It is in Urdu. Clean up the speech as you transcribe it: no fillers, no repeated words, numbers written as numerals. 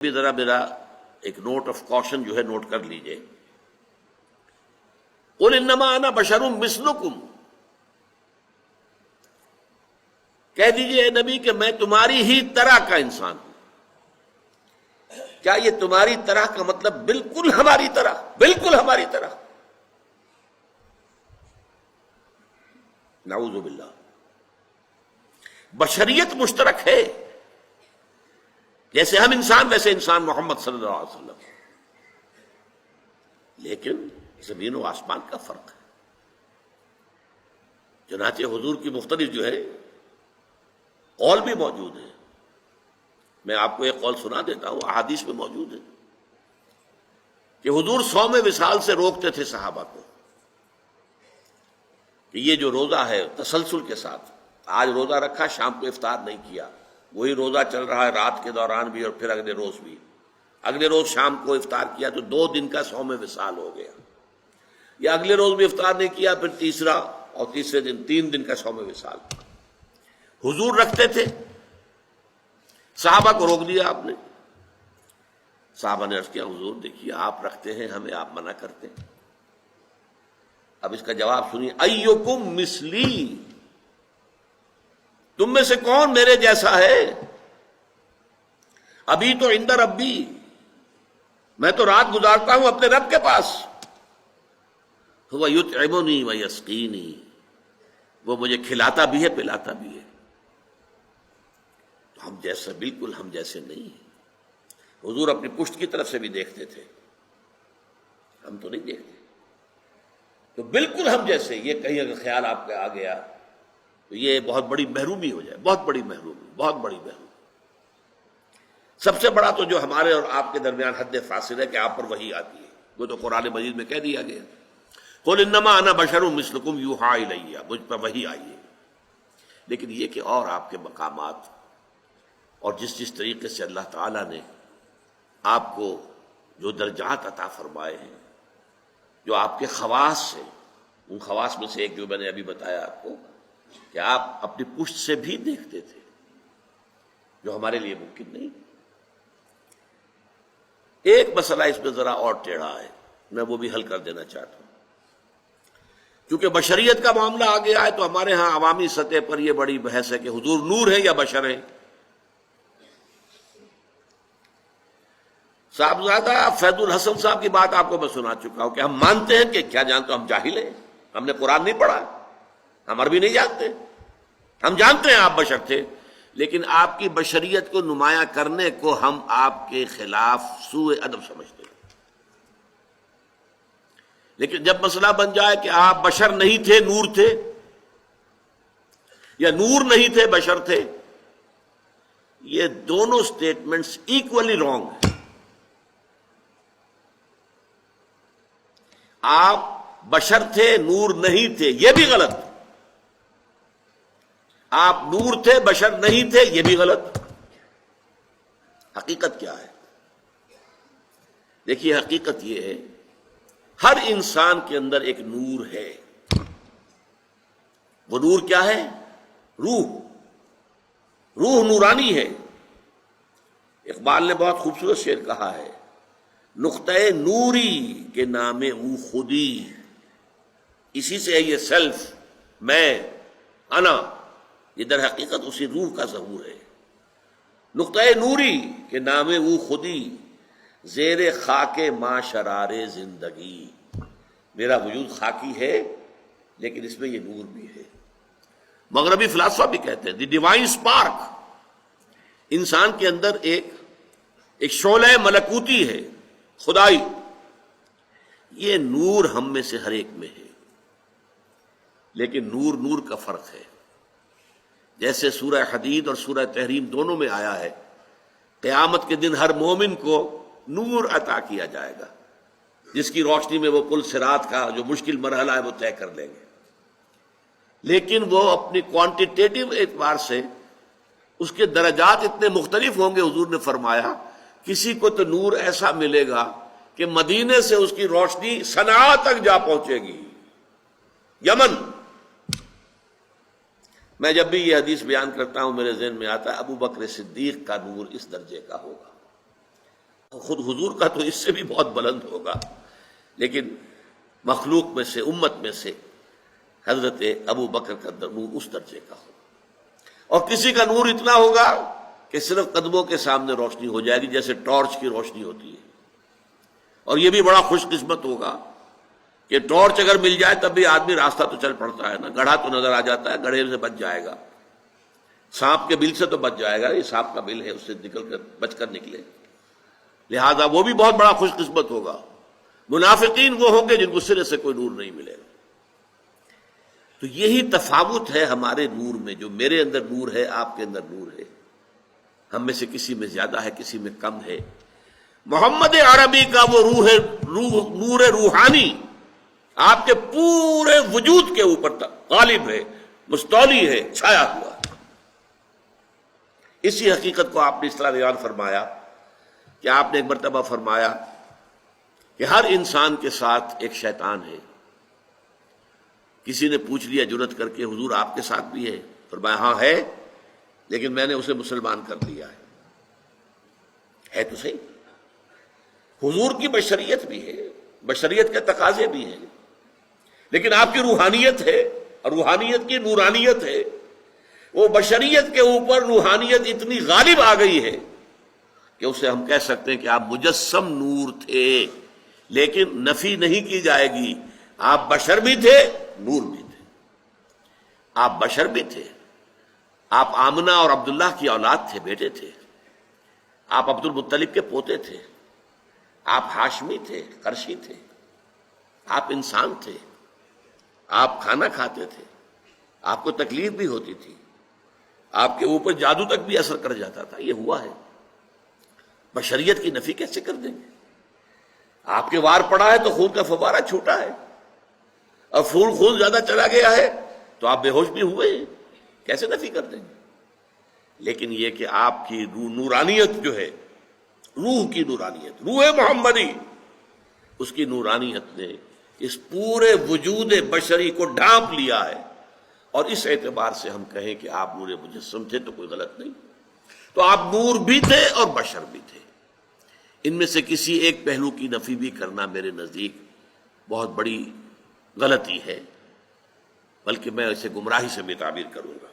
بھی ذرا میرا ایک نوٹ آف کاشن جو ہے نوٹ کر لیجئے. قل انما انا بشر مثلکم، کہہ دیجئے اے نبی کہ میں تمہاری ہی طرح کا انسان ہوں. کیا یہ تمہاری طرح کا مطلب بالکل ہماری طرح؟ بالکل ہماری طرح؟ نعوذ باللہ. بشریت مشترک ہے، جیسے ہم انسان ویسے انسان محمد صلی اللہ علیہ وسلم، لیکن زمین و آسمان کا فرق ہے. چنانچہ حضور کی مختلف جو ہے قول بھی موجود ہے. میں آپ کو ایک قول سنا دیتا ہوں، احادیث میں موجود ہے کہ حضور صوم وصال سے روکتے تھے صحابہ کو کہ یہ جو روزہ ہے تسلسل کے ساتھ، آج روزہ رکھا شام کو افطار نہیں کیا، وہی روزہ چل رہا ہے رات کے دوران بھی اور پھر اگلے روز بھی، اگلے روز شام کو افطار کیا تو 2 دن کا صوم وصال ہو گیا، یا اگلے روز بھی افطار نہیں کیا پھر تیسرا اور تیسرے دن 3 دن کا صوم وصال. حضور رکھتے تھے، صحابہ کو روک دیا آپ نے. صحابہ نے عرض کیا حضور دیکھیے آپ رکھتے ہیں، ہمیں آپ منع کرتے ہیں. اب اس کا جواب سنیے، ایکم مثلی، تم میں سے کون میرے جیسا ہے؟ ابھی تو عند ربی، میں تو رات گزارتا ہوں اپنے رب کے پاس. هو یطعمنی ویسقینی، وہ مجھے کھلاتا بھی ہے پلاتا بھی ہے. تو ہم جیسا بالکل ہم جیسے نہیں ہیں. حضور اپنی پشت کی طرف سے بھی دیکھتے تھے، ہم تو نہیں دیکھتے. تو بالکل ہم جیسے، یہ کہیں اگر خیال آپ کا آ گیا تو یہ بہت بڑی محرومی ہو جائے، بہت بڑی محرومی، بہت بڑی محرومی. سب سے بڑا تو جو ہمارے اور آپ کے درمیان حد فاصل ہے کہ آپ پر وحی آتی ہے، وہ تو قرآن مجید میں کہہ دیا گیا قل انما انا بشر مثلکم یوحی الی، مجھ پر وحی آئی ہے. لیکن یہ کہ اور آپ کے مقامات اور جس طریقے سے اللہ تعالیٰ نے آپ کو جو درجات عطا فرمائے ہیں، جو آپ کے خواص سے، ان خواص میں سے ایک جو میں نے ابھی بتایا آپ کو کہ آپ اپنی پشت سے بھی دیکھتے تھے، جو ہمارے لیے ممکن نہیں. ایک مسئلہ اس میں ذرا اور ٹیڑھا ہے، میں وہ بھی حل کر دینا چاہتا ہوں. کیونکہ بشریت کا معاملہ آ گیا ہے تو ہمارے ہاں عوامی سطح پر یہ بڑی بحث ہے کہ حضور نور ہے یا بشر ہے. صاحبزادہ فیض الحسن صاحب کی بات آپ کو میں سنا چکا ہوں کہ ہم مانتے ہیں کہ کیا جانتے ہم جاہل ہیں، ہم نے قرآن نہیں پڑھا، ہم عربی نہیں جانتے. ہم جانتے ہیں آپ بشر تھے، لیکن آپ کی بشریت کو نمایاں کرنے کو ہم آپ کے خلاف سوء ادب سمجھتے ہیں. لیکن جب مسئلہ بن جائے کہ آپ بشر نہیں تھے نور تھے، یا نور نہیں تھے بشر تھے، یہ دونوں سٹیٹمنٹس ایکولی رانگ ہیں. آپ بشر تھے نور نہیں تھے یہ بھی غلط، آپ نور تھے بشر نہیں تھے یہ بھی غلط. حقیقت کیا ہے؟ دیکھیے حقیقت یہ ہے ہر انسان کے اندر ایک نور ہے. وہ نور کیا ہے؟ روح. روح نورانی ہے. اقبال نے بہت خوبصورت شعر کہا ہے، نقطۂ نوری کے نام او خودی، اسی سے ہے یہ سیلف، میں، انا. یہ در حقیقت اسی روح کا ظہور ہے. نقطۂ نوری کے نام او خودی، زیر خاک ما شرار زندگی. میرا وجود خاکی ہے لیکن اس میں یہ نور بھی ہے. مغربی فلاسفہ بھی کہتے ہیں دی ڈیوائن اسپارک، انسان کے اندر ایک شعلہ ملکوتی ہے، خدائی. یہ نور ہم میں سے ہر ایک میں ہے، لیکن نور نور کا فرق ہے. جیسے سورہ حدید اور سورہ تحریم دونوں میں آیا ہے قیامت کے دن ہر مومن کو نور عطا کیا جائے گا، جس کی روشنی میں وہ پل صراط کا جو مشکل مرحلہ ہے وہ طے کر لیں گے. لیکن وہ اپنی کوانٹیٹیو اعتبار سے اس کے درجات اتنے مختلف ہوں گے. حضور نے فرمایا کسی کو تو نور ایسا ملے گا کہ مدینے سے اس کی روشنی صنعاء تک جا پہنچے گی، یمن. میں جب بھی یہ حدیث بیان کرتا ہوں میرے ذہن میں آتا ہے ابو بکر صدیق کا نور اس درجے کا ہوگا. خود حضور کا تو اس سے بھی بہت بلند ہوگا، لیکن مخلوق میں سے، امت میں سے حضرت ابو بکر کا نور اس درجے کا ہو، اور کسی کا نور اتنا ہوگا کہ صرف قدموں کے سامنے روشنی ہو جائے گی جیسے ٹارچ کی روشنی ہوتی ہے، اور یہ بھی بڑا خوش قسمت ہوگا کہ ٹارچ اگر مل جائے تب بھی آدمی راستہ تو چل پڑتا ہے نا، گڑھا تو نظر آ جاتا ہے، گڑھے سے بچ جائے گا، سانپ کے بل سے تو بچ جائے گا، یہ سانپ کا بل ہے اس سے نکل کر بچ کر نکلے، لہذا وہ بھی بہت بڑا خوش قسمت ہوگا۔ منافقین وہ ہوں گے جن کو سرے سے کوئی نور نہیں ملے گا۔ تو یہی تفاوت ہے ہمارے نور میں، جو میرے اندر نور ہے، آپ کے اندر نور ہے، ہم میں سے کسی میں زیادہ ہے، کسی میں کم ہے۔ محمد عربی کا وہ نور روحانی آپ کے پورے وجود کے اوپر غالب ہے، مستولی ہے، چھایا ہوا ہے۔ اسی حقیقت کو آپ نے اس طرح بیان فرمایا کہ آپ نے ایک مرتبہ فرمایا کہ ہر انسان کے ساتھ ایک شیطان ہے۔ کسی نے پوچھ لیا جرأت کر کے، حضور آپ کے ساتھ بھی ہے؟ فرمایا ہاں ہے، لیکن میں نے اسے مسلمان کر دیا ہے تو صحیح۔ حضور کی بشریت بھی ہے، بشریت کے تقاضے بھی ہیں، لیکن آپ کی روحانیت ہے، اور روحانیت کی نورانیت ہے، وہ بشریت کے اوپر روحانیت اتنی غالب آ گئی ہے کہ اسے ہم کہہ سکتے ہیں کہ آپ مجسم نور تھے، لیکن نفی نہیں کی جائے گی، آپ بشر بھی تھے، نور بھی تھے۔ آپ بشر بھی تھے، آپ آمنہ اور عبداللہ کی اولاد تھے، بیٹے تھے، آپ عبد المطلب کے پوتے تھے، آپ ہاشمی تھے، قرشی تھے، آپ انسان تھے، آپ کھانا کھاتے تھے، آپ کو تکلیف بھی ہوتی تھی، آپ کے اوپر جادو تک بھی اثر کر جاتا تھا، یہ ہوا ہے۔ بشریت کی نفی کیسے کر دیں گے؟ آپ کے وار پڑا ہے تو خون کا فوارہ چھوٹا ہے، اور خون زیادہ چلا گیا ہے تو آپ بے ہوش بھی ہوئے ہیں، کیسے نفی کر دیں گے؟ لیکن یہ کہ آپ کی نورانیت جو ہے، روح کی نورانیت، روح محمدی، اس کی نورانیت نے اس پورے وجود بشری کو ڈھانپ لیا ہے، اور اس اعتبار سے ہم کہیں کہ آپ نور مجسم تھے تو کوئی غلط نہیں۔ تو آپ نور بھی تھے اور بشر بھی تھے، ان میں سے کسی ایک پہلو کی نفی بھی کرنا میرے نزدیک بہت بڑی غلطی ہے، بلکہ میں اسے گمراہی سے بھی تعبیر کروں گا۔